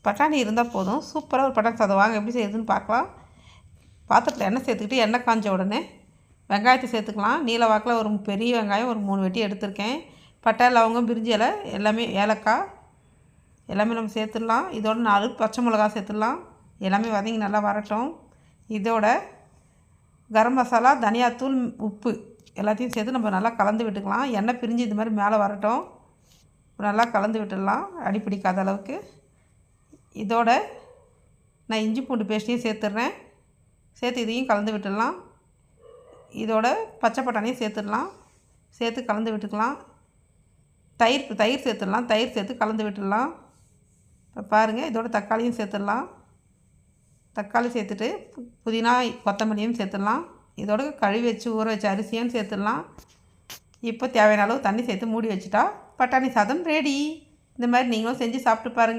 பட்டாணி இருந்தால் போதும். சூப்பராக ஒரு பட்டாணி சாதம். வாங்க எப்படி செய்யுதுன்னு பார்க்கலாம். பாத்திரத்தில் எண்ணெய் சேர்த்துக்கிட்டு எண்ணெய் காஞ்ச உடனே வெங்காயத்தை சேர்த்துக்கலாம். நீல வாக்கில் ஒரு பெரிய வெங்காயம் ஒரு 3 வெட்டி எடுத்திருக்கேன். பட்டை, லவங்கம், பிரிஞ்சி இலை எல்லாமே, ஏலக்காய் எல்லாமே நம்ம சேர்த்துடலாம். இதோட 4 பச்சை மிளகா சேர்த்துடலாம். எல்லாமே வதங்கி நல்லா வரட்டும். இதோட கரம் மசாலா, தனியாத்தூள், உப்பு எல்லாத்தையும் சேர்த்து நம்ம நல்லா கலந்து விட்டுக்கலாம். எண்ணெய் பிரிஞ்சு இது மாதிரி மேலே வரட்டும். நல்லா கலந்து விட்டுடலாம் அடி பிடிக்காத அளவுக்கு. இதோட நான் இஞ்சி பூண்டு பேஸ்ட்டையும் சேர்த்துட்றேன். சேர்த்து இதையும் கலந்து விட்டுடலாம். இதோட பச்சை பட்டாணியும் சேர்த்துடலாம். சேர்த்து கலந்து விட்டுக்கலாம். தயிர் சேர்த்துடலாம். தயிர் சேர்த்து கலந்து விட்டுடலாம். இப்போ பாருங்கள், இதோட தக்காளியும் சேர்த்துடலாம். தக்காளி சேர்த்துட்டு புதினா, கொத்தமல்லியும் சேர்த்துடலாம். இதோட கழுவி வச்சு ஊற வச்ச அரிசியும் சேர்த்துடலாம். இப்போ தேவையான அளவு தண்ணி சேர்த்து மூடி வச்சுட்டா பட்டாணி சாதம் ரெடி. இந்த மாதிரி நீங்களும் செஞ்சு சாப்பிட்டு பாருங்கள்.